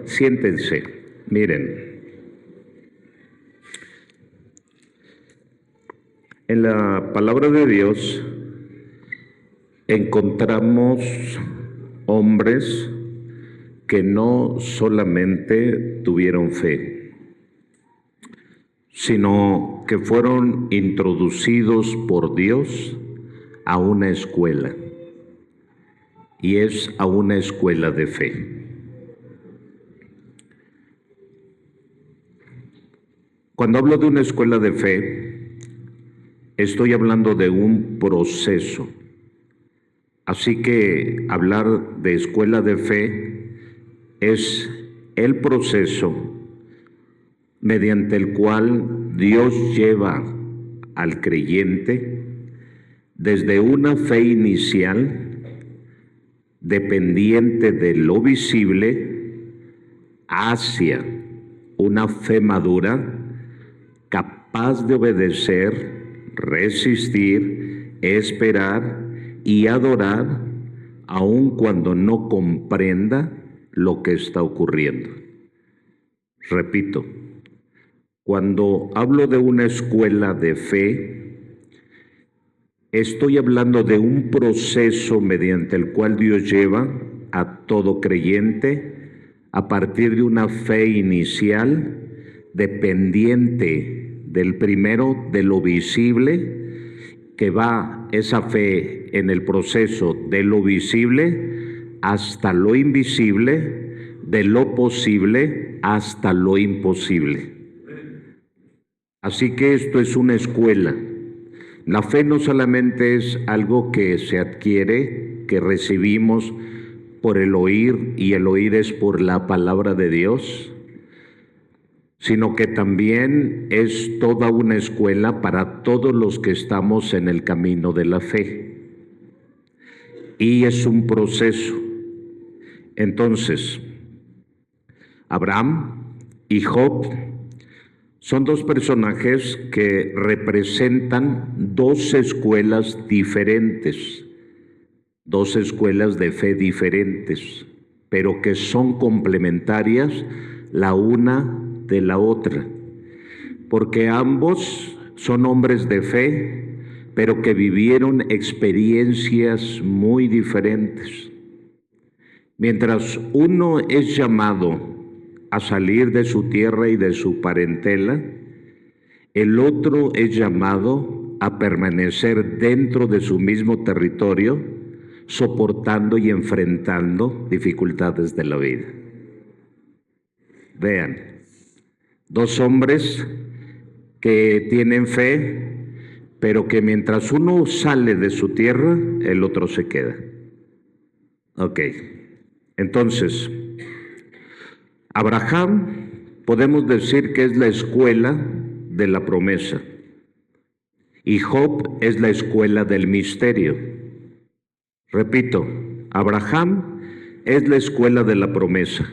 Siéntense, miren, en la palabra de Dios encontramos hombres que no solamente tuvieron fe, sino que fueron introducidos por Dios a una escuela, y es a una escuela de fe. Cuando hablo de una escuela de fe, estoy hablando de un proceso. Así que hablar de escuela de fe es el proceso mediante el cual Dios lleva al creyente desde una fe inicial, dependiente de lo visible, hacia una fe madura, capaz de obedecer, resistir, esperar y adorar, aun cuando no comprenda lo que está ocurriendo. Repito, cuando hablo de una escuela de fe, estoy hablando de un proceso mediante el cual Dios lleva a todo creyente a partir de una fe inicial, dependiente del primero, de lo visible, que va esa fe en el proceso de lo visible hasta lo invisible, de lo posible hasta lo imposible. Así que esto es una escuela. La fe no solamente es algo que se adquiere, que recibimos por el oír, y el oír es por la palabra de Dios, sino que también es toda una escuela para todos los que estamos en el camino de la fe. Y es un proceso. Entonces, Abraham y Job son dos personajes que representan dos escuelas diferentes, dos escuelas de fe diferentes, pero que son complementarias la una de la otra, porque ambos son hombres de fe, pero que vivieron experiencias muy diferentes. Mientras uno es llamado a salir de su tierra y de su parentela, el otro es llamado a permanecer dentro de su mismo territorio, soportando y enfrentando dificultades de la vida. Vean, dos hombres que tienen fe, pero que mientras uno sale de su tierra, el otro se queda. Ok, entonces, Abraham podemos decir que es la escuela de la promesa, y Job es la escuela del misterio. Repito, Abraham es la escuela de la promesa,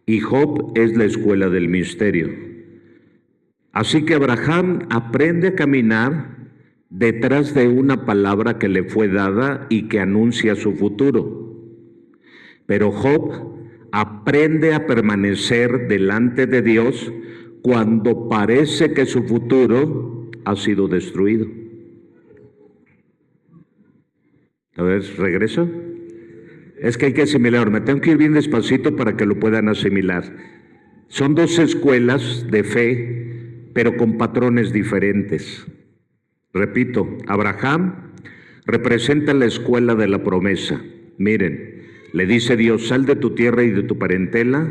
y Job es la escuela del misterio. Así que Abraham aprende a caminar detrás de una palabra que le fue dada y que anuncia su futuro. Pero Job aprende a permanecer delante de Dios cuando parece que su futuro ha sido destruido. A ver, ¿regreso? Es que hay que asimilar, me tengo que ir bien despacito para que lo puedan asimilar. Son dos escuelas de fe, pero con patrones diferentes. Repito, Abraham representa la escuela de la promesa. Miren, le dice Dios, sal de tu tierra y de tu parentela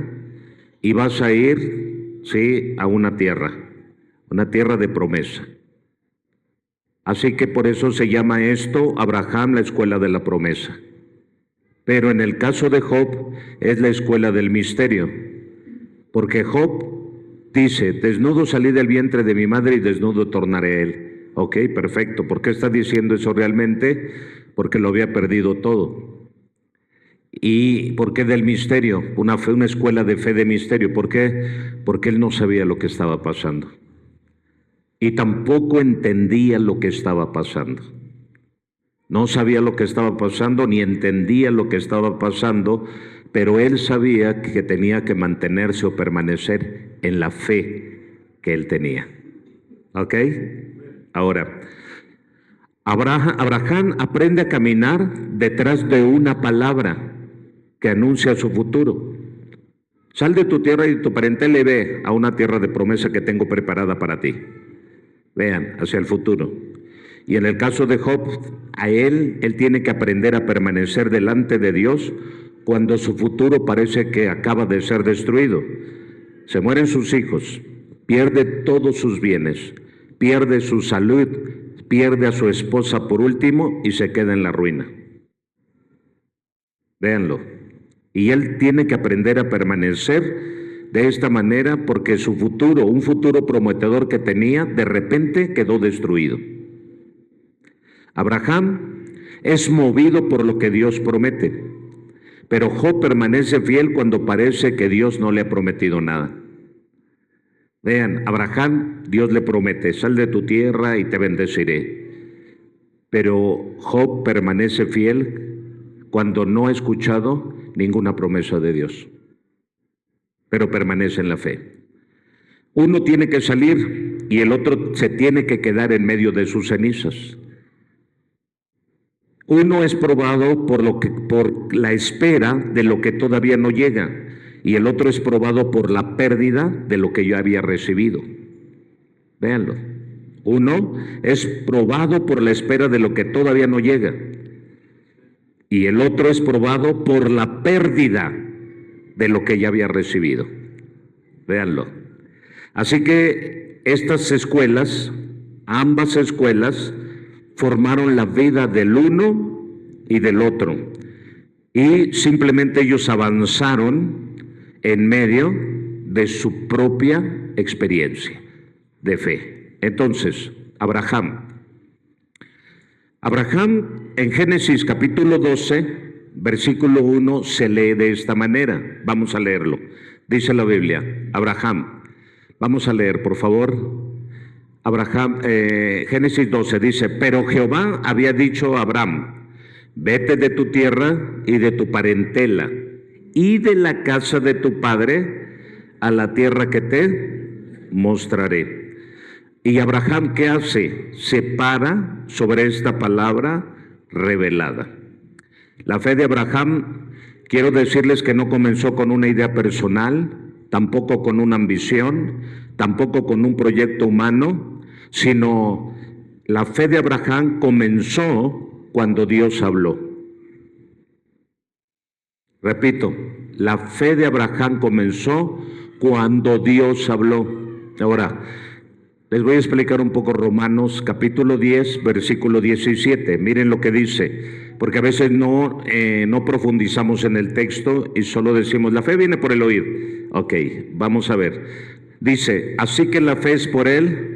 y vas a ir, sí, a una tierra de promesa. Así que por eso se llama esto, Abraham, la escuela de la promesa. Pero en el caso de Job es la escuela del misterio, porque Job dice, desnudo salí del vientre de mi madre y desnudo tornaré a él. Ok, perfecto. ¿Por qué está diciendo eso realmente? Porque lo había perdido todo. ¿Y por qué del misterio? Una escuela de fe de misterio. ¿Por qué? Porque él no sabía lo que estaba pasando. Y tampoco entendía lo que estaba pasando. No sabía lo que estaba pasando, ni entendía lo que estaba pasando, pero él sabía que tenía que mantenerse o permanecer en la fe que él tenía. ¿Ok? Ahora, Abraham aprende a caminar detrás de una palabra que anuncia su futuro. Sal de tu tierra y de tu parentela y ve a una tierra de promesa que tengo preparada para ti. Vean, hacia el futuro. Y en el caso de Job, a él tiene que aprender a permanecer delante de Dios cuando su futuro parece que acaba de ser destruido. Se mueren sus hijos, pierde todos sus bienes, pierde su salud, pierde a su esposa por último y se queda en la ruina. Véanlo. Y él tiene que aprender a permanecer de esta manera porque su futuro, un futuro prometedor que tenía, de repente quedó destruido. Abraham es movido por lo que Dios promete, pero Job permanece fiel cuando parece que Dios no le ha prometido nada. Vean, Abraham, Dios le promete, sal de tu tierra y te bendeciré. Pero Job permanece fiel cuando no ha escuchado ninguna promesa de Dios, pero permanece en la fe. Uno tiene que salir y el otro se tiene que quedar en medio de sus cenizas. Uno es probado por la espera de lo que todavía no llega, y el otro es probado por la pérdida de lo que yo había recibido. Véanlo. Uno es probado por la espera de lo que todavía no llega, y el otro es probado por la pérdida de lo que ya había recibido. Véanlo. Así que estas escuelas, ambas escuelas, formaron la vida del uno y del otro, y simplemente ellos avanzaron en medio de su propia experiencia de fe. Entonces, Abraham en Génesis capítulo 12, versículo 1 se lee de esta manera. Vamos a leerlo. Dice la Biblia, Abraham, vamos a leer por favor. Abraham, Génesis 12 dice, pero Jehová había dicho a Abraham, vete de tu tierra y de tu parentela y de la casa de tu padre a la tierra que te mostraré. Y Abraham, ¿qué hace? Se para sobre esta palabra revelada. La fe de Abraham, quiero decirles que no comenzó con una idea personal, tampoco con una ambición, tampoco con un proyecto humano, sino la fe de Abraham comenzó cuando Dios habló. Repito, la fe de Abraham comenzó cuando Dios habló. Ahora, les voy a explicar un poco Romanos capítulo 10, versículo 17. Miren lo que dice, porque a veces no profundizamos en el texto y solo decimos, la fe viene por el oír. Ok, vamos a ver. Dice, así que la fe es por él.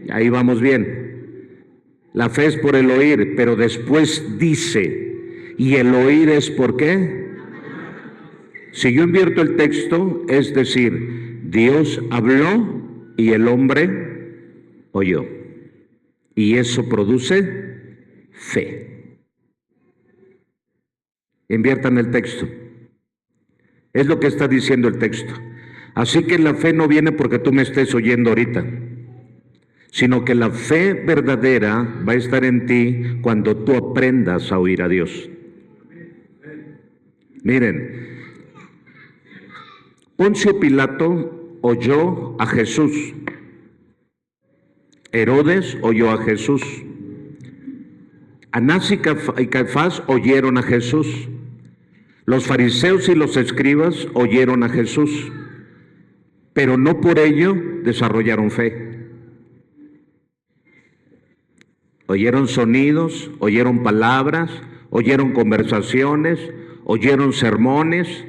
Ahí vamos bien. La fe es por el oír, pero después dice, ¿y el oír es por qué? Si yo invierto el texto, es decir, Dios habló y el hombre oyó. Y eso produce fe. Inviertan el texto. Es lo que está diciendo el texto. Así que la fe no viene porque tú me estés oyendo ahorita, sino que la fe verdadera va a estar en ti cuando tú aprendas a oír a Dios. Miren, Poncio Pilato oyó a Jesús, Herodes oyó a Jesús, Anás y Caifás oyeron a Jesús, los fariseos y los escribas oyeron a Jesús, pero no por ello desarrollaron fe. Oyeron sonidos, oyeron palabras, oyeron conversaciones, oyeron sermones.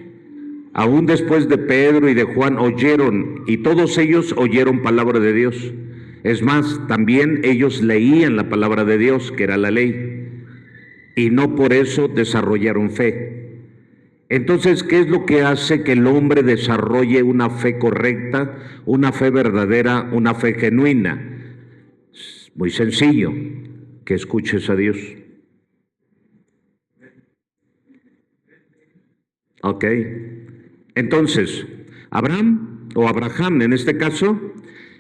Aún después de Pedro y de Juan oyeron, y todos ellos oyeron palabra de Dios. Es más, también ellos leían la palabra de Dios, que era la ley, y no por eso desarrollaron fe. Entonces, ¿qué es lo que hace que el hombre desarrolle una fe correcta, una fe verdadera, una fe genuina? Muy sencillo, que escuches a Dios. Ok. Entonces, Abraham en este caso,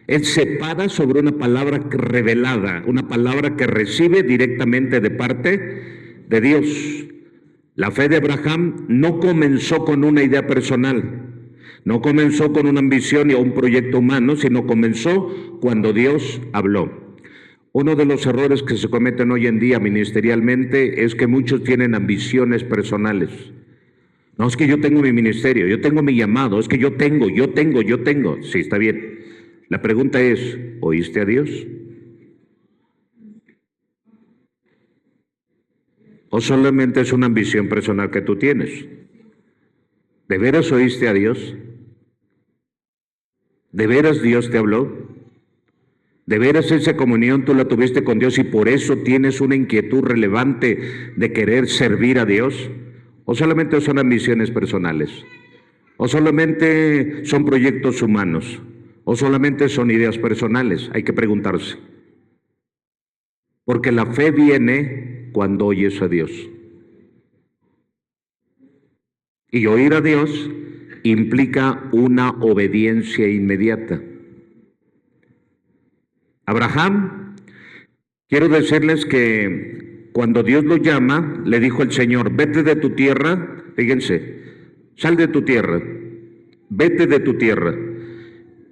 él se para sobre una palabra revelada, una palabra que recibe directamente de parte de Dios. La fe de Abraham no comenzó con una idea personal, no comenzó con una ambición o un proyecto humano, sino comenzó cuando Dios habló. Uno de los errores que se cometen hoy en día ministerialmente es que muchos tienen ambiciones personales. No, es que yo tengo mi ministerio, yo tengo mi llamado, es que yo tengo. Sí, está bien. La pregunta es, ¿oíste a Dios? ¿O solamente es una ambición personal que tú tienes? ¿De veras oíste a Dios? ¿De veras Dios te habló? ¿De veras esa comunión tú la tuviste con Dios y por eso tienes una inquietud relevante de querer servir a Dios? ¿O solamente son ambiciones personales? ¿O solamente son proyectos humanos? ¿O solamente son ideas personales? Hay que preguntarse. Porque la fe viene cuando oyes a Dios. Y oír a Dios implica una obediencia inmediata. Abraham, quiero decirles que cuando Dios lo llama, le dijo el Señor, vete de tu tierra, fíjense, sal de tu tierra, vete de tu tierra,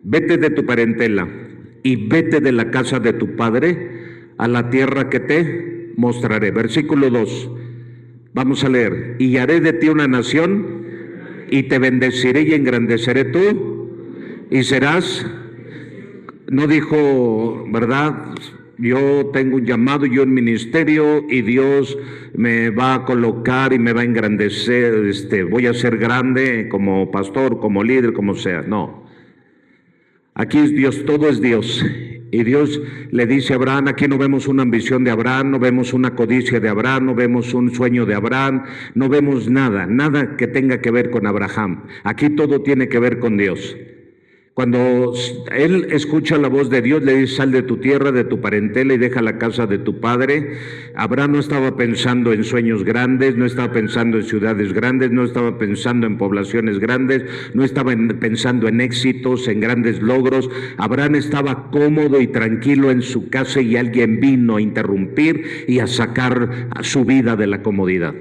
vete de tu parentela y vete de la casa de tu padre a la tierra que te mostraré. Versículo 2, vamos a leer, y haré de ti una nación y te bendeciré y engrandeceré tú y serás... No dijo, ¿verdad? Yo tengo un llamado, yo un ministerio y Dios me va a colocar y me va a engrandecer, voy a ser grande como pastor, como líder, como sea. No. Aquí es Dios, todo es Dios. Y Dios le dice a Abraham, aquí no vemos una ambición de Abraham, no vemos una codicia de Abraham, no vemos un sueño de Abraham, no vemos nada que tenga que ver con Abraham. Aquí todo tiene que ver con Dios. Cuando él escucha la voz de Dios, le dice, sal de tu tierra, de tu parentela y deja la casa de tu padre. Abraham no estaba pensando en sueños grandes, no estaba pensando en ciudades grandes, no estaba pensando en poblaciones grandes, no estaba pensando en éxitos, en grandes logros. Abraham estaba cómodo y tranquilo en su casa y alguien vino a interrumpir y a sacar a su vida de la comodidad.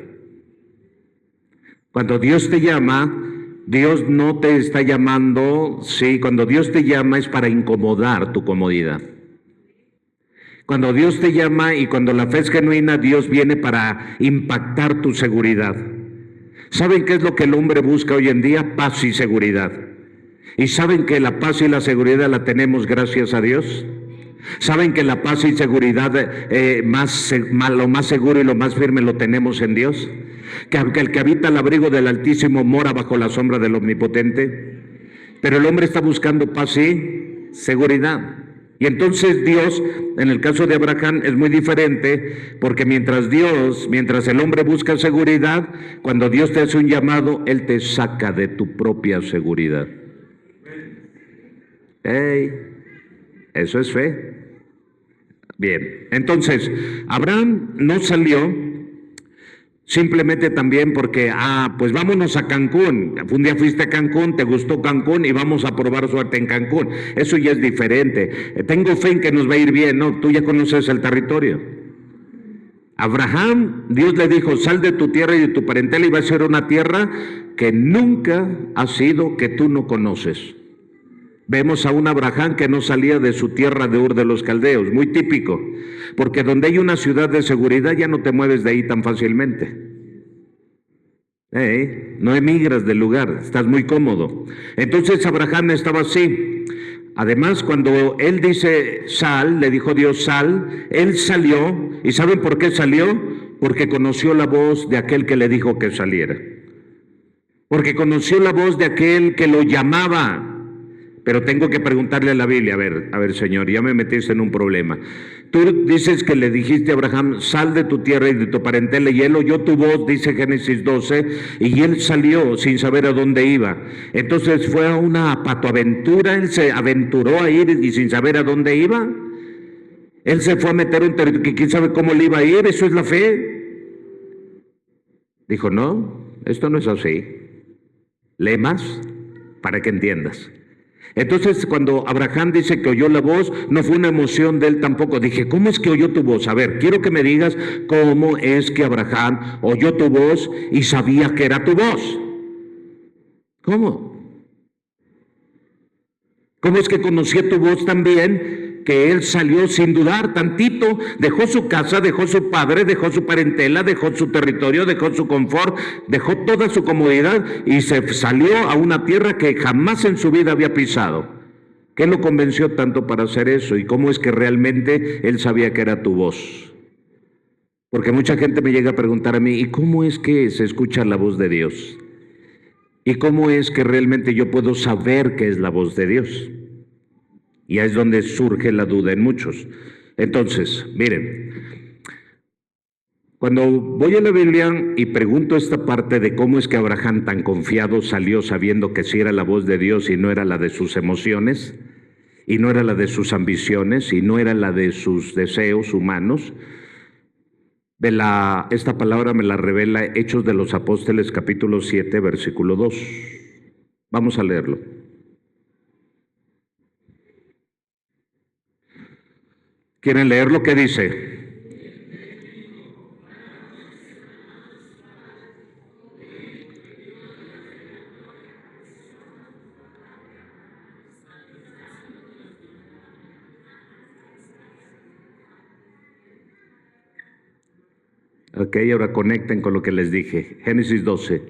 Cuando Dios te llama, Dios no te está llamando, sí, cuando Dios te llama es para incomodar tu comodidad. Cuando Dios te llama y cuando la fe es genuina, Dios viene para impactar tu seguridad. ¿Saben qué es lo que el hombre busca hoy en día? Paz y seguridad. ¿Y saben que la paz y la seguridad la tenemos gracias a Dios? ¿Saben que la paz y seguridad, lo más seguro y lo más firme lo tenemos en Dios? Que el que habita al abrigo del Altísimo mora bajo la sombra del Omnipotente. Pero el hombre está buscando paz y seguridad. Y entonces Dios, en el caso de Abraham, es muy diferente, porque mientras el hombre busca seguridad, cuando Dios te hace un llamado, Él te saca de tu propia seguridad. ¡Ey! Eso es fe. Bien, entonces, Abraham no salió simplemente también porque, pues vámonos a Cancún. Un día fuiste a Cancún, te gustó Cancún y vamos a probar suerte en Cancún. Eso ya es diferente. Tengo fe en que nos va a ir bien, ¿no? Tú ya conoces el territorio. Abraham, Dios le dijo, sal de tu tierra y de tu parentela y va a ser una tierra que nunca ha sido, que tú no conoces. Vemos a un Abraham que no salía de su tierra de Ur de los Caldeos, muy típico, porque donde hay una ciudad de seguridad ya no te mueves de ahí tan fácilmente. No emigras del lugar, estás muy cómodo. Entonces Abraham estaba así. Además, cuando él dice sal, le dijo Dios sal, él salió. ¿Y saben por qué salió? Porque conoció la voz de aquel que le dijo que saliera. Porque conoció la voz de aquel que lo llamaba. Pero tengo que preguntarle a la Biblia, a ver, Señor, ya me metiste en un problema. Tú dices que le dijiste a Abraham, sal de tu tierra y de tu parentela, y él oyó tu voz, dice Génesis 12, y él salió sin saber a dónde iba. Entonces fue a una patoaventura, él se aventuró a ir y sin saber a dónde iba. Él se fue a meter un territorio que quién sabe cómo le iba a ir, eso es la fe. Dijo, no, esto no es así. Lee más para que entiendas. Entonces, cuando Abraham dice que oyó la voz, no fue una emoción de él tampoco. Dije, ¿cómo es que oyó tu voz? A ver, quiero que me digas cómo es que Abraham oyó tu voz y sabía que era tu voz. ¿Cómo? ¿Cómo es que conocía tu voz también? Que él salió sin dudar tantito, dejó su casa, dejó su padre, dejó su parentela, dejó su territorio, dejó su confort, dejó toda su comodidad y se salió a una tierra que jamás en su vida había pisado. ¿Qué lo convenció tanto para hacer eso? ¿Y cómo es que realmente él sabía que era tu voz? Porque mucha gente me llega a preguntar a mí, ¿y cómo es que se escucha la voz de Dios? ¿Y cómo es que realmente yo puedo saber que es la voz de Dios? Y ahí es donde surge la duda en muchos. Entonces, miren, cuando voy a la Biblia y pregunto esta parte de cómo es que Abraham tan confiado salió sabiendo que sí era la voz de Dios y no era la de sus emociones, y no era la de sus ambiciones, y no era la de sus deseos humanos, esta palabra me la revela Hechos de los Apóstoles capítulo 7, versículo 2. Vamos a leerlo. ¿Quieren leer lo que dice? Ok, ahora conecten con lo que les dije. Génesis 12.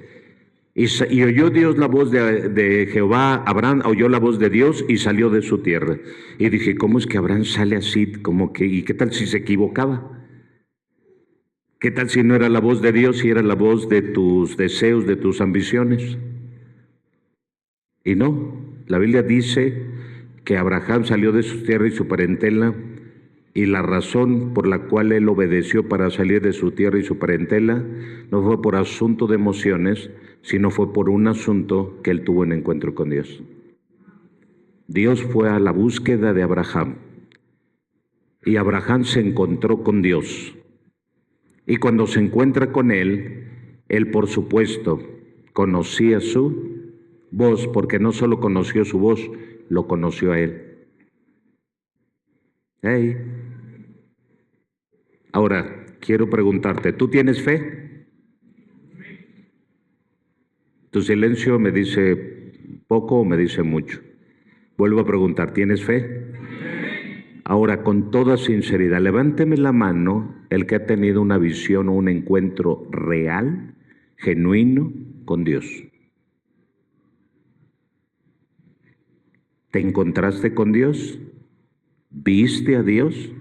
Y oyó Dios la voz de Jehová, Abraham oyó la voz de Dios y salió de su tierra. Y dije, ¿cómo es que Abraham sale así? Como que, ¿y qué tal si se equivocaba? ¿Qué tal si no era la voz de Dios y era la voz de tus deseos, de tus ambiciones? Y no, la Biblia dice que Abraham salió de su tierra y su parentela, y la razón por la cual él obedeció para salir de su tierra y su parentela no fue por asunto de emociones, sino fue por un asunto que él tuvo en encuentro con Dios. Dios fue a la búsqueda de Abraham y Abraham se encontró con Dios. Y cuando se encuentra con él por supuesto conocía su voz, porque no solo conoció su voz, lo conoció a él. Hey. Ahora, quiero preguntarte, ¿tú tienes fe? Tu silencio me dice poco o me dice mucho. Vuelvo a preguntar, ¿tienes fe? Ahora, con toda sinceridad, levánteme la mano el que ha tenido una visión o un encuentro real, genuino con Dios. ¿Te encontraste con Dios? ¿Viste a Dios?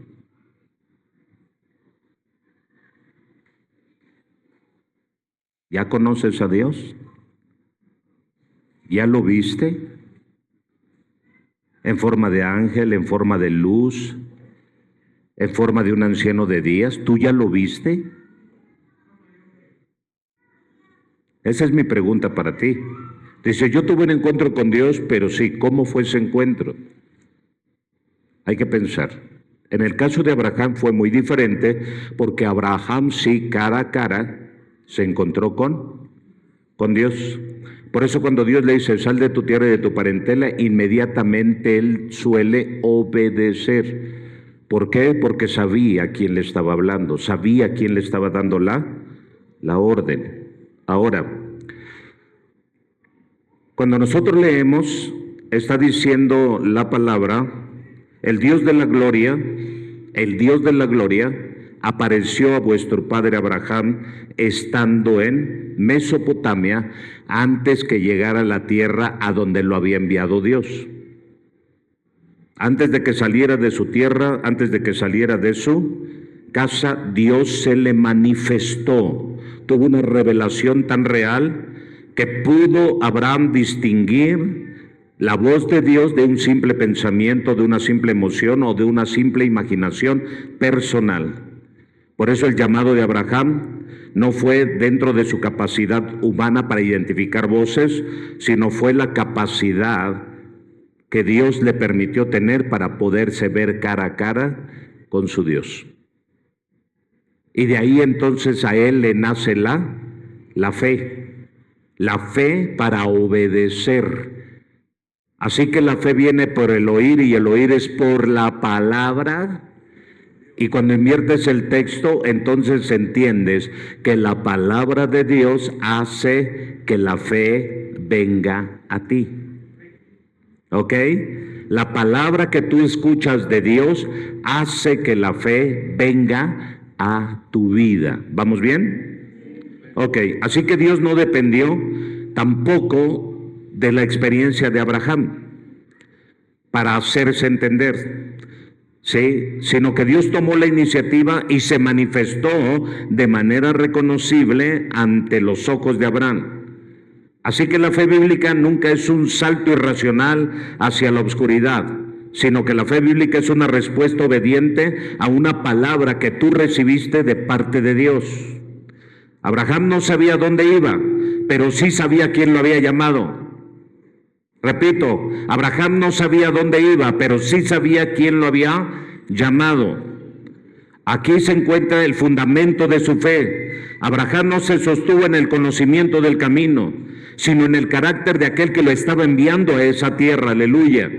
¿Ya conoces a Dios? ¿Ya lo viste? En forma de ángel, en forma de luz, en forma de un anciano de días. ¿Tú ya lo viste? Esa es mi pregunta para ti. Dice, yo tuve un encuentro con Dios, pero sí, ¿cómo fue ese encuentro? Hay que pensar. En el caso de Abraham fue muy diferente, porque Abraham sí, cara a cara, se encontró con Dios. Por eso cuando Dios le dice, sal de tu tierra y de tu parentela, inmediatamente él suele obedecer. ¿Por qué? Porque sabía a quién le estaba hablando, sabía a quién le estaba dando la orden. Ahora, cuando nosotros leemos, está diciendo la palabra, el Dios de la gloria apareció a vuestro padre Abraham estando en Mesopotamia antes que llegara a la tierra a donde lo había enviado Dios. Antes de que saliera de su tierra, antes de que saliera de su casa, Dios se le manifestó. Tuvo una revelación tan real que pudo Abraham distinguir la voz de Dios de un simple pensamiento, de una simple emoción o de una simple imaginación personal. Por eso el llamado de Abraham no fue dentro de su capacidad humana para identificar voces, sino fue la capacidad que Dios le permitió tener para poderse ver cara a cara con su Dios. Y de ahí entonces a él le nace la fe. La fe para obedecer. Así que la fe viene por el oír y el oír es por la palabra. Y cuando inviertes el texto, entonces entiendes que la palabra de Dios hace que la fe venga a ti. ¿Ok? La palabra que tú escuchas de Dios hace que la fe venga a tu vida. ¿Vamos bien? Ok, así que Dios no dependió tampoco de la experiencia de Abraham para hacerse entender. Sí, sino que Dios tomó la iniciativa y se manifestó de manera reconocible ante los ojos de Abraham. Así que la fe bíblica nunca es un salto irracional hacia la oscuridad, sino que la fe bíblica es una respuesta obediente a una palabra que tú recibiste de parte de Dios. Abraham no sabía dónde iba, pero sí sabía quién lo había llamado. Repito, Abraham no sabía dónde iba, pero sí sabía quién lo había llamado. Aquí se encuentra el fundamento de su fe. Abraham no se sostuvo en el conocimiento del camino, sino en el carácter de aquel que lo estaba enviando a esa tierra. Aleluya.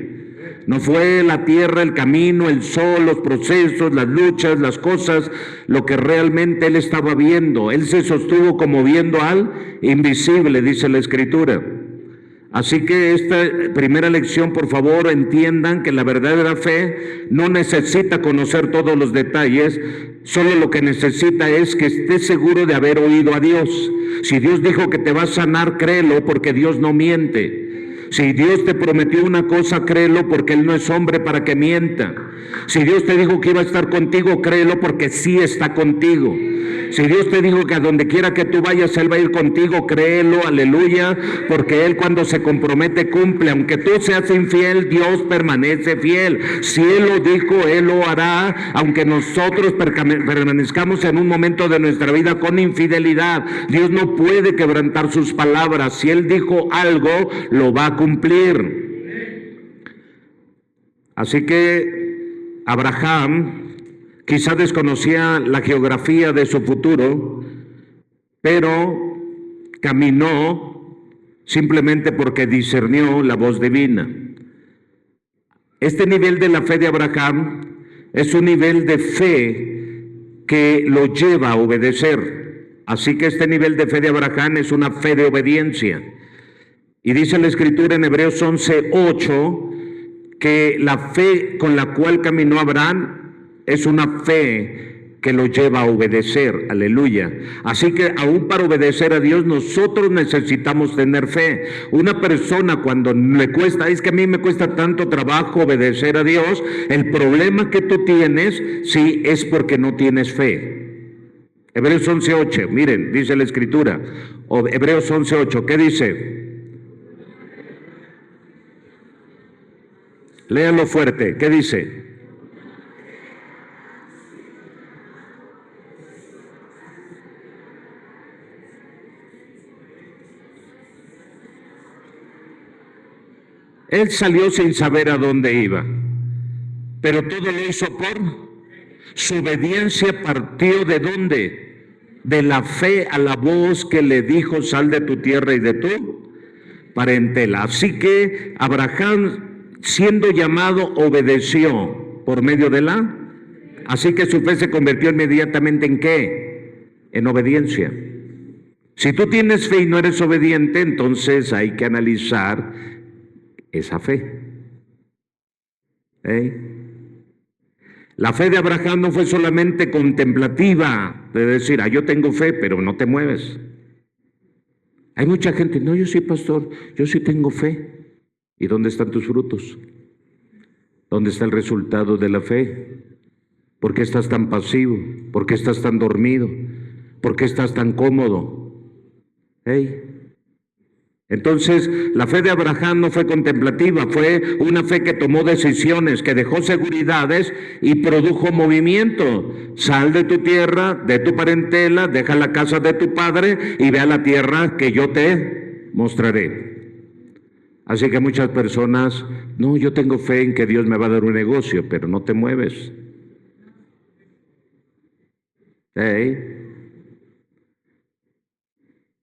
No fue la tierra, el camino, el sol, los procesos, las luchas, las cosas, lo que realmente él estaba viendo. Él se sostuvo como viendo al invisible, dice la Escritura. Así que esta primera lección, por favor, entiendan que la verdadera fe no necesita conocer todos los detalles, solo lo que necesita es que estés seguro de haber oído a Dios. Si Dios dijo que te va a sanar, créelo, porque Dios no miente. Si Dios te prometió una cosa, créelo, porque Él no es hombre para que mienta. Si Dios te dijo que iba a estar contigo, créelo, porque sí está contigo. Si Dios te dijo que a donde quiera que tú vayas, Él va a ir contigo, créelo, aleluya, porque Él cuando se compromete cumple. Aunque tú seas infiel, Dios permanece fiel. Si Él lo dijo, Él lo hará, aunque nosotros permanezcamos en un momento de nuestra vida con infidelidad. Dios no puede quebrantar sus palabras. Si Él dijo algo, lo va a cumplir. Así que Abraham quizá desconocía la geografía de su futuro, pero caminó simplemente porque discernió la voz divina. Este nivel de la fe de Abraham es un nivel de fe que lo lleva a obedecer. Así que este nivel de fe de Abraham es una fe de obediencia. Y dice la Escritura en Hebreos 11:8 que la fe con la cual caminó Abraham es una fe que lo lleva a obedecer, aleluya. Así que aún para obedecer a Dios nosotros necesitamos tener fe. Una persona cuando le cuesta, es que a mí me cuesta tanto trabajo obedecer a Dios, el problema que tú tienes, sí, es porque no tienes fe. Hebreos 11:8, miren, dice la Escritura, Hebreos 11:8, ¿qué dice? Léanlo fuerte, ¿qué dice? Él salió sin saber a dónde iba, pero todo lo hizo por su obediencia. Partió ¿de dónde? De la fe a la voz que le dijo: sal de tu tierra y de tu parentela. Así que Abraham, siendo llamado, obedeció por medio de la... Así que su fe se convirtió inmediatamente ¿en qué? En obediencia. Si tú tienes fe y no eres obediente, entonces hay que analizar esa fe. La fe de Abraham no fue solamente contemplativa, de decir, yo tengo fe, pero no te mueves. Hay mucha gente, no, yo sí, pastor, yo sí tengo fe. ¿Y dónde están tus frutos? ¿Dónde está el resultado de la fe? ¿Por qué estás tan pasivo? ¿Por qué estás tan dormido? ¿Por qué estás tan cómodo? Entonces, la fe de Abraham no fue contemplativa, fue una fe que tomó decisiones, que dejó seguridades y produjo movimiento. Sal de tu tierra, de tu parentela, deja la casa de tu padre y ve a la tierra que yo te mostraré. Así que muchas personas, no, yo tengo fe en que Dios me va a dar un negocio, pero no te mueves.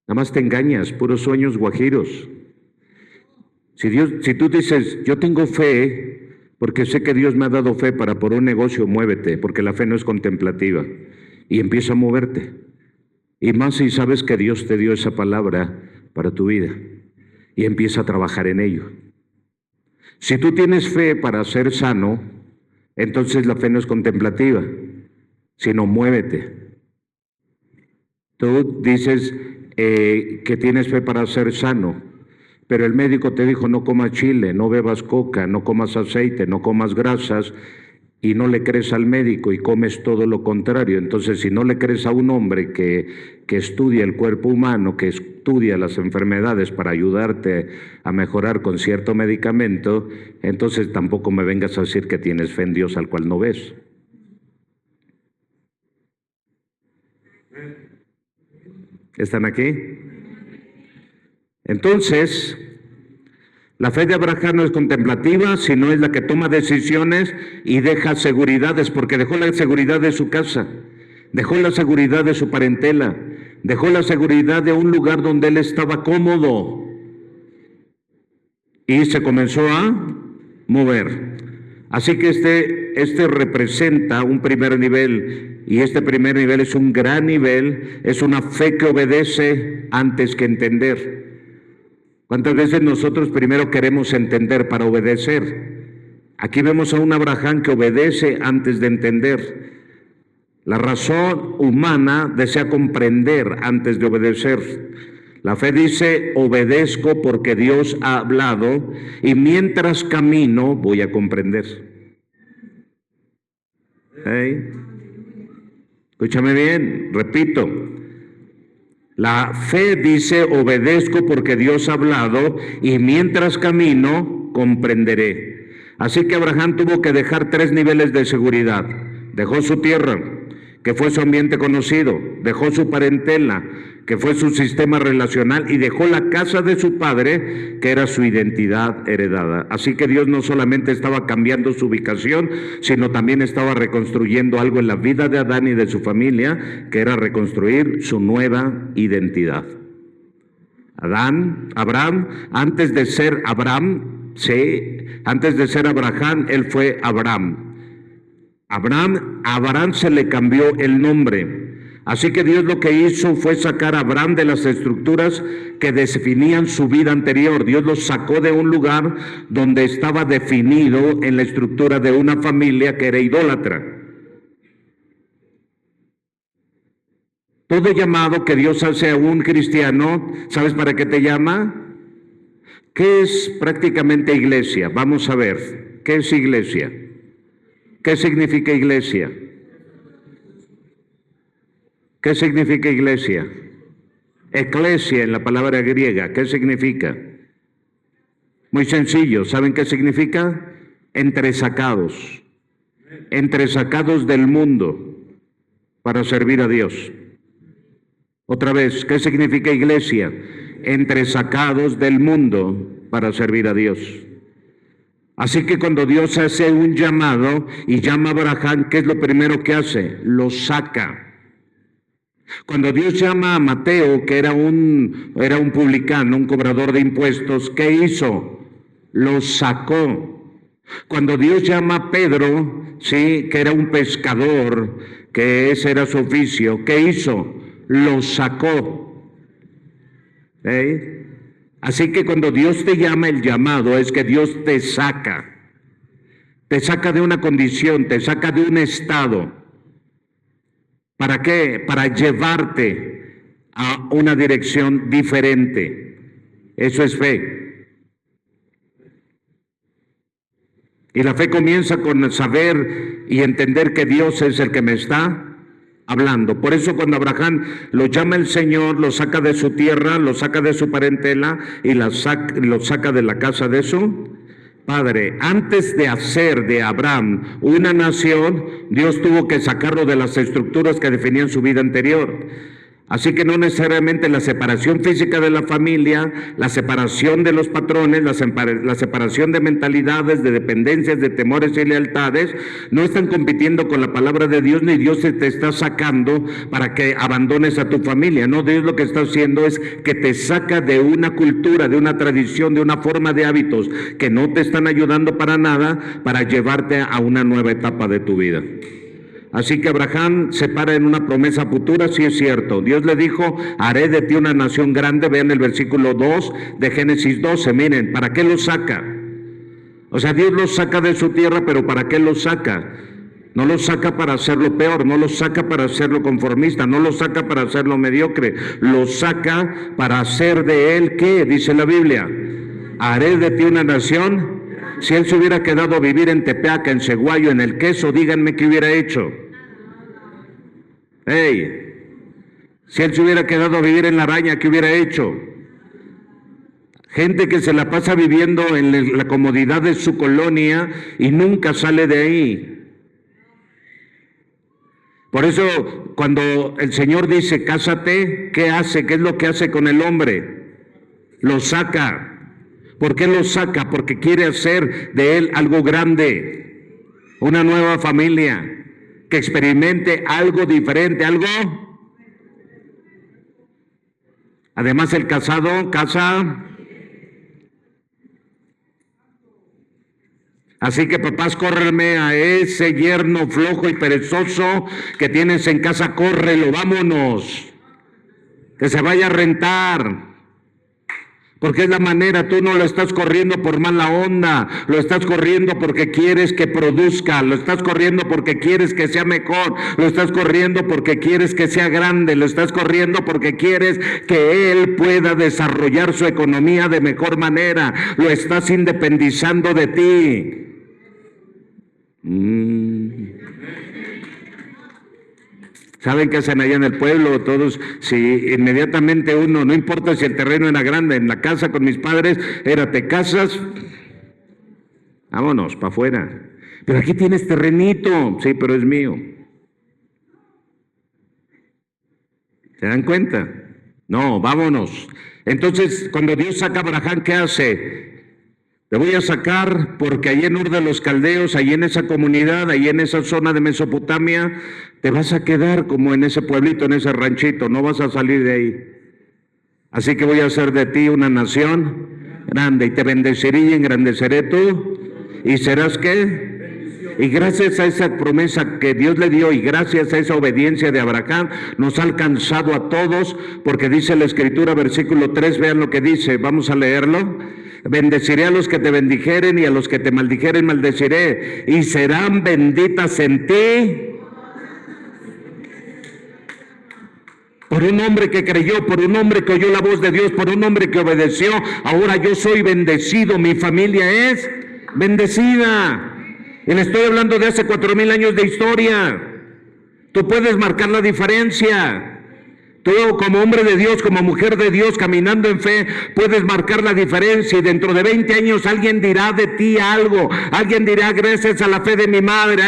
Nada más te engañas, puros sueños guajiros. Si tú dices, yo tengo fe, porque sé que Dios me ha dado fe para por un negocio, muévete, porque la fe no es contemplativa. Y empieza a moverte. Y más si sabes que Dios te dio esa palabra para tu vida. Y empieza a trabajar en ello. Si tú tienes fe para ser sano, entonces la fe no es contemplativa, sino muévete. Tú dices que tienes fe para ser sano, pero el médico te dijo no comas chile, no bebas coca, no comas aceite, no comas grasas, y no le crees al médico y comes todo lo contrario. Entonces, si no le crees a un hombre que estudia el cuerpo humano, que estudia las enfermedades para ayudarte a mejorar con cierto medicamento, entonces tampoco me vengas a decir que tienes fe en Dios al cual no ves. ¿Están aquí? Entonces, la fe de Abraham no es contemplativa, sino es la que toma decisiones y deja seguridades, porque dejó la seguridad de su casa, dejó la seguridad de su parentela, dejó la seguridad de un lugar donde él estaba cómodo y se comenzó a mover. Así que este representa un primer nivel, y este primer nivel es un gran nivel, es una fe que obedece antes que entender. ¿Cuántas veces nosotros primero queremos entender para obedecer? Aquí vemos a un Abraham que obedece antes de entender. La razón humana desea comprender antes de obedecer. La fe dice, obedezco porque Dios ha hablado y mientras camino voy a comprender. ¿Eh? Escúchame bien, repito. La fe dice, obedezco porque Dios ha hablado y mientras camino, comprenderé. Así que Abraham tuvo que dejar 3 niveles de seguridad. Dejó su tierra, que fue su ambiente conocido, dejó su parentela, que fue su sistema relacional, y dejó la casa de su padre, que era su identidad heredada. Así que Dios no solamente estaba cambiando su ubicación, sino también estaba reconstruyendo algo en la vida de Adán y de su familia, que era reconstruir su nueva identidad. Abraham, antes de ser Abraham, él fue Abraham. Abraham se le cambió el nombre. Así que Dios lo que hizo fue sacar a Abraham de las estructuras que definían su vida anterior. Dios lo sacó de un lugar donde estaba definido en la estructura de una familia que era idólatra. Todo llamado que Dios hace a un cristiano, ¿sabes para qué te llama? ¿Qué es prácticamente iglesia? Vamos a ver, ¿qué es iglesia? ¿Qué significa iglesia? ¿Qué significa iglesia? Eclesia en la palabra griega, ¿qué significa? Muy sencillo, ¿saben qué significa? Entresacados del mundo para servir a Dios. Otra vez, ¿qué significa iglesia? Entresacados del mundo para servir a Dios. Así que cuando Dios hace un llamado y llama a Abraham, ¿qué es lo primero que hace? Lo saca. Cuando Dios llama a Mateo, que era un publicano, un cobrador de impuestos, ¿qué hizo? Lo sacó. Cuando Dios llama a Pedro, sí, que era un pescador, que ese era su oficio, ¿qué hizo? Lo sacó. Así que cuando Dios te llama, el llamado es que Dios te saca de una condición, te saca de un estado. ¿Para qué? Para llevarte a una dirección diferente. Eso es fe. Y la fe comienza con saber y entender que Dios es el que me está hablando. Por eso cuando Abraham lo llama el Señor, lo saca de su tierra, lo saca de su parentela y lo saca de la casa de su padre. Antes de hacer de Abraham una nación, Dios tuvo que sacarlo de las estructuras que definían su vida anterior. Así que no necesariamente la separación física de la familia, la separación de los patrones, la separación de mentalidades, de dependencias, de temores y lealtades, no están compitiendo con la palabra de Dios, ni Dios te está sacando para que abandones a tu familia. No, Dios lo que está haciendo es que te saca de una cultura, de una tradición, de una forma de hábitos que no te están ayudando para nada, para llevarte a una nueva etapa de tu vida. Así que Abraham se para en una promesa futura, sí es cierto. Dios le dijo, haré de ti una nación grande. Vean el versículo 2 de Génesis 12, miren, ¿para qué lo saca? O sea, Dios lo saca de su tierra, pero ¿para qué lo saca? No lo saca para hacerlo peor, no lo saca para hacerlo conformista, no lo saca para hacerlo mediocre, lo saca para hacer de él, ¿qué? Dice la Biblia, haré de ti una nación. Si él se hubiera quedado a vivir en Tepeaca, en Ceguayo, en el Queso, díganme qué hubiera hecho. Si él se hubiera quedado a vivir en La Araña, ¿qué hubiera hecho? Gente que se la pasa viviendo en la comodidad de su colonia y nunca sale de ahí. Por eso, cuando el Señor dice, cásate, ¿qué hace? ¿Qué es lo que hace con el hombre? Lo saca. ¿Por qué lo saca? Porque quiere hacer de él algo grande, una nueva familia, que experimente algo diferente, algo. Además, el casado casa. Así que papás, córreme a ese yerno flojo y perezoso que tienes en casa, córrelo, vámonos, que se vaya a rentar. Porque es la manera, tú no lo estás corriendo por mala onda, lo estás corriendo porque quieres que produzca, lo estás corriendo porque quieres que sea mejor, lo estás corriendo porque quieres que sea grande, lo estás corriendo porque quieres que él pueda desarrollar su economía de mejor manera, lo estás independizando de ti. ¿Saben qué hacen allá en el pueblo? Todos, si inmediatamente uno, no importa si el terreno era grande, en la casa con mis padres, era, te casas, vámonos, para afuera. Pero aquí tienes terrenito, sí, pero es mío. ¿Se dan cuenta? No, vámonos. Entonces, cuando Dios saca a Abraham, ¿qué hace? Te voy a sacar porque allí en Ur de los Caldeos, allí en esa comunidad, allí en esa zona de Mesopotamia, te vas a quedar como en ese pueblito, en ese ranchito, no vas a salir de ahí. Así que voy a hacer de ti una nación grande y te bendeciré y engrandeceré tú. ¿Y serás qué? Y gracias a esa promesa que Dios le dio y gracias a esa obediencia de Abraham, nos ha alcanzado a todos, porque dice la Escritura, versículo 3, vean lo que dice, vamos a leerlo. Bendeciré a los que te bendijeren y a los que te maldijeren maldeciré, y serán benditas en ti. Por un hombre que creyó, por un hombre que oyó la voz de Dios, por un hombre que obedeció, ahora yo soy bendecido, mi familia es bendecida. Y le estoy hablando de hace 4,000 años de historia. Tú puedes marcar la diferencia. Tú como hombre de Dios, como mujer de Dios, caminando en fe, puedes marcar la diferencia y dentro de 20 años alguien dirá de ti algo. Alguien dirá gracias a la fe de mi madre,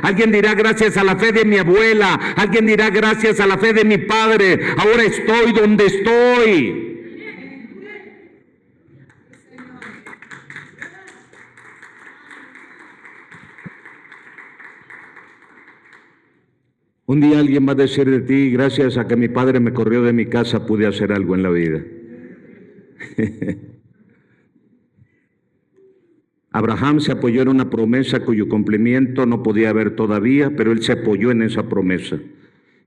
alguien dirá gracias a la fe de mi abuela, alguien dirá gracias a la fe de mi padre. Ahora estoy donde estoy. Un día alguien va a decir de ti, gracias a que mi padre me corrió de mi casa, pude hacer algo en la vida. Abraham se apoyó en una promesa cuyo cumplimiento no podía haber todavía, pero él se apoyó en esa promesa.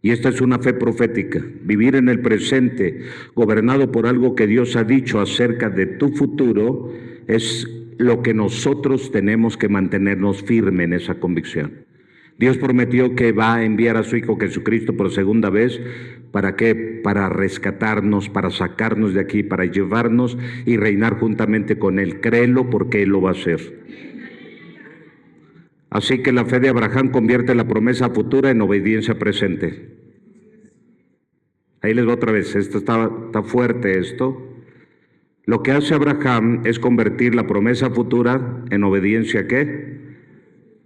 Y esta es una fe profética, vivir en el presente, gobernado por algo que Dios ha dicho acerca de tu futuro, es lo que nosotros tenemos que mantenernos firmes en esa convicción. Dios prometió que va a enviar a su Hijo Jesucristo por segunda vez. ¿Para qué? Para rescatarnos, para sacarnos de aquí, para llevarnos y reinar juntamente con Él. Créelo porque Él lo va a hacer. Así que la fe de Abraham convierte la promesa futura en obediencia presente. Ahí les va otra vez, esto está fuerte esto. Lo que hace Abraham es convertir la promesa futura en obediencia, ¿qué?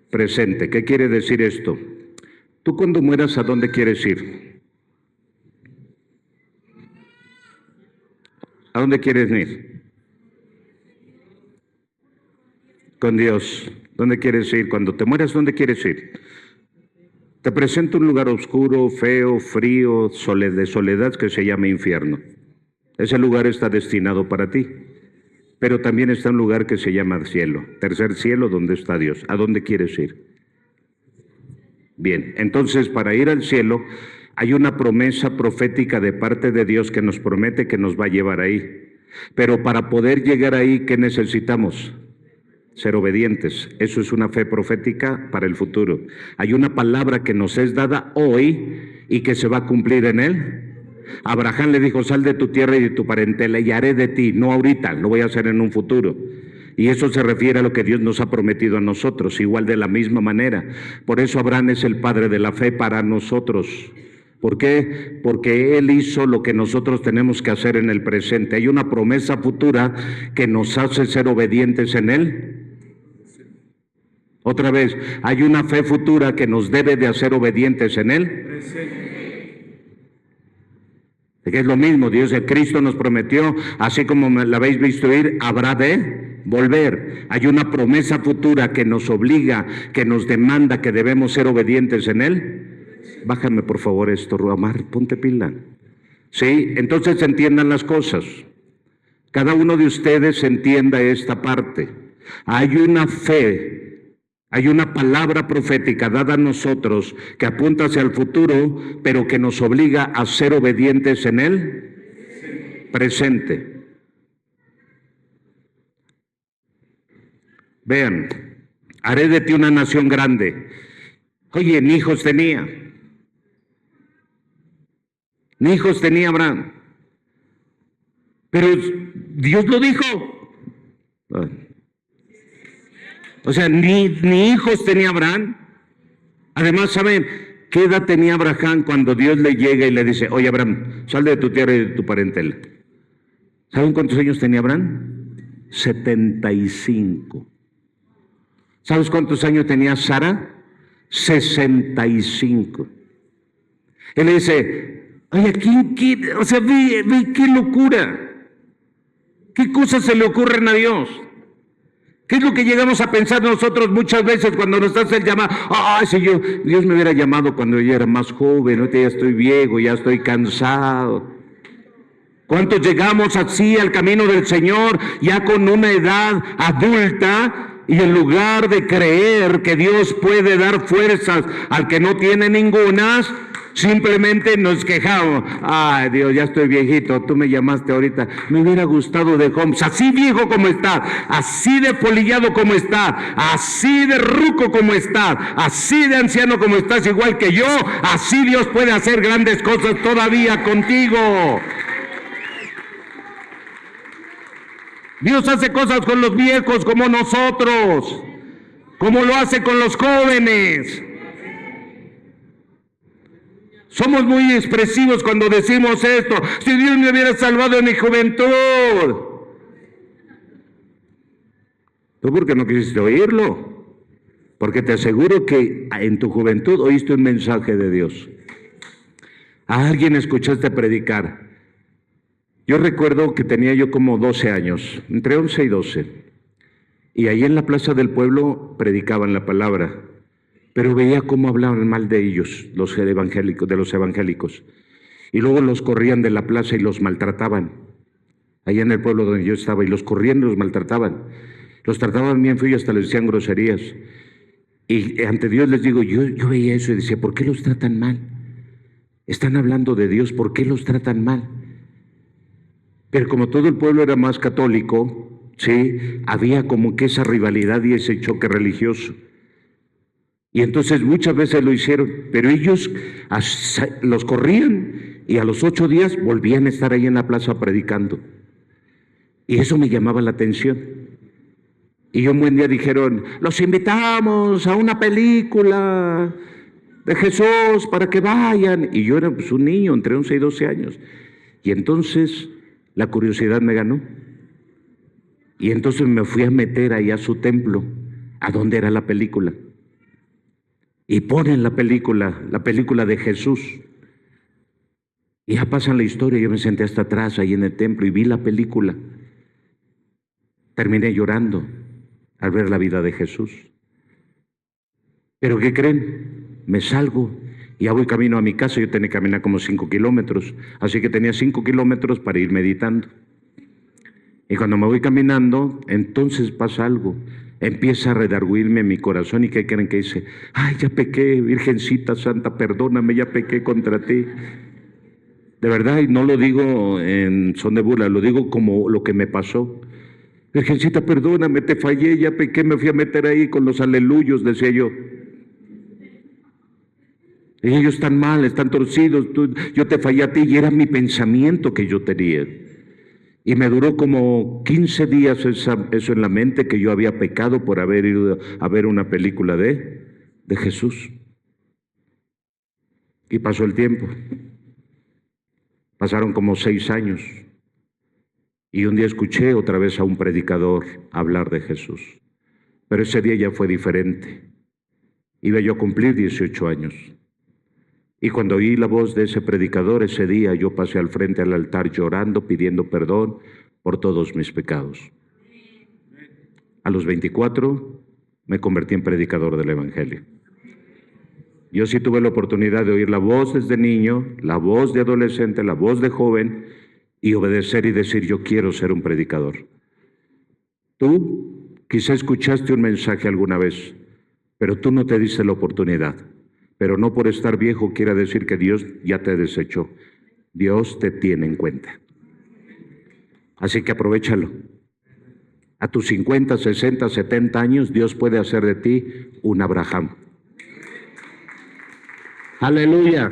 Presente. ¿Qué quiere decir esto? Tú cuando mueras, ¿a dónde quieres ir? ¿A dónde quieres ir? Con Dios. ¿Dónde quieres ir? Cuando te mueras, ¿dónde quieres ir? Te presento un lugar oscuro, feo, frío, de soledad que se llama infierno. Ese lugar está destinado para ti. Pero también está un lugar que se llama cielo. Tercer cielo, donde está Dios. ¿A dónde quieres ir? Bien, entonces para ir al cielo hay una promesa profética de parte de Dios que nos promete que nos va a llevar ahí. Pero para poder llegar ahí, ¿qué necesitamos? Ser obedientes. Eso es una fe profética para el futuro. Hay una palabra que nos es dada hoy y que se va a cumplir en él. Abraham le dijo, sal de tu tierra y de tu parentela y haré de ti, no ahorita, lo voy a hacer en un futuro. Y eso se refiere a lo que Dios nos ha prometido a nosotros, igual de la misma manera. Por eso Abraham es el padre de la fe para nosotros. ¿Por qué? Porque Él hizo lo que nosotros tenemos que hacer en el presente. Hay una promesa futura que nos hace ser obedientes en Él. Otra vez, hay una fe futura que nos debe de hacer obedientes en Él. Que es lo mismo, Dios de Cristo nos prometió, así como me la habéis visto ir, habrá de volver. Hay una promesa futura que nos obliga, que nos demanda que debemos ser obedientes en Él. Bájame por favor esto, Ruamar, ponte pila. Sí, entonces entiendan las cosas. Cada uno de ustedes entienda esta parte. Hay una fe. Hay una palabra profética dada a nosotros que apunta hacia el futuro, pero que nos obliga a ser obedientes en el presente. Vean, haré de ti una nación grande. Oye, ni hijos tenía. Ni hijos tenía Abraham. Pero Dios lo dijo. O sea, ni hijos tenía Abraham. Además, ¿saben qué edad tenía Abraham cuando Dios le llega y le dice, oye Abraham, sal de tu tierra y de tu parentela? ¿Saben cuántos años tenía Abraham? 75. ¿Sabes cuántos años tenía Sara? 65. Él le dice, oye, o sea, ve qué locura. ¿Qué cosas se le ocurren a Dios? ¿Qué es lo que llegamos a pensar nosotros muchas veces cuando nos hace el llamado? Ay, si Dios me hubiera llamado cuando yo era más joven, ahorita ya estoy viejo, ya estoy cansado. ¿Cuántos llegamos así al camino del Señor ya con una edad adulta y en lugar de creer que Dios puede dar fuerzas al que no tiene ningunas, simplemente nos quejamos? Ay, Dios, ya estoy viejito, tú me llamaste ahorita. Me hubiera gustado de Homs, así viejo como está, así de polillado como está, así de ruco como está, así de anciano como estás, igual que yo. Así Dios puede hacer grandes cosas todavía contigo. Dios hace cosas con los viejos como nosotros, como lo hace con los jóvenes. Somos muy expresivos cuando decimos esto. Si Dios me hubiera salvado en mi juventud. ¿Tú por qué no quisiste oírlo? Porque te aseguro que en tu juventud oíste un mensaje de Dios. A alguien escuchaste predicar. Yo recuerdo que tenía yo como 12 años, entre 11 y 12. Y ahí en la plaza del pueblo predicaban la palabra. Pero veía cómo hablaban mal de ellos, de los evangélicos. Y luego los corrían de la plaza y los maltrataban. Allá en el pueblo donde yo estaba, y los corrían y los maltrataban. Los trataban bien feo y hasta les decían groserías. Y ante Dios les digo, yo veía eso y decía, ¿por qué los tratan mal? Están hablando de Dios, ¿por qué los tratan mal? Pero como todo el pueblo era más católico, sí, había como que esa rivalidad y ese choque religioso. Y entonces muchas veces lo hicieron, pero ellos los corrían y a los 8 días volvían a estar ahí en la plaza predicando. Y eso me llamaba la atención. Y un buen día dijeron, los invitamos a una película de Jesús para que vayan. Y yo era pues un niño entre 11 y 12 años. Y entonces la curiosidad me ganó. Y entonces me fui a meter ahí a su templo, a donde era la película. Y ponen la película de Jesús. Y ya pasan la historia, yo me senté hasta atrás ahí en el templo y vi la película. Terminé llorando al ver la vida de Jesús. Pero ¿qué creen? Me salgo y ya voy camino a mi casa. Yo tenía que caminar como 5 kilómetros, así que tenía 5 kilómetros para ir meditando. Y cuando me voy caminando, entonces pasa algo. Empieza a redarguirme mi corazón y ¿qué creen que dice? Ay, ya pequé, Virgencita Santa, perdóname, ya pequé contra ti. De verdad, y no lo digo en son de burla, lo digo como lo que me pasó. Virgencita, perdóname, te fallé, ya pequé, me fui a meter ahí con los aleluyos, decía yo. Y ellos están mal, están torcidos, yo te fallé a ti, y era mi pensamiento que yo tenía. Y me duró como 15 días eso en la mente, que yo había pecado por haber ido a ver una película de Jesús. Y pasó el tiempo. Pasaron como 6 años. Y un día escuché otra vez a un predicador hablar de Jesús. Pero ese día ya fue diferente. Iba yo a cumplir 18 años. Y cuando oí la voz de ese predicador ese día, yo pasé al frente al altar llorando, pidiendo perdón por todos mis pecados. A los 24 me convertí en predicador del Evangelio. Yo sí tuve la oportunidad de oír la voz desde niño, la voz de adolescente, la voz de joven, y obedecer y decir, yo quiero ser un predicador. Tú quizá escuchaste un mensaje alguna vez, pero tú no te diste la oportunidad. Pero no por estar viejo quiere decir que Dios ya te desechó. Dios te tiene en cuenta. Así que aprovéchalo. A tus 50, 60, 70 años, Dios puede hacer de ti un Abraham. Aleluya.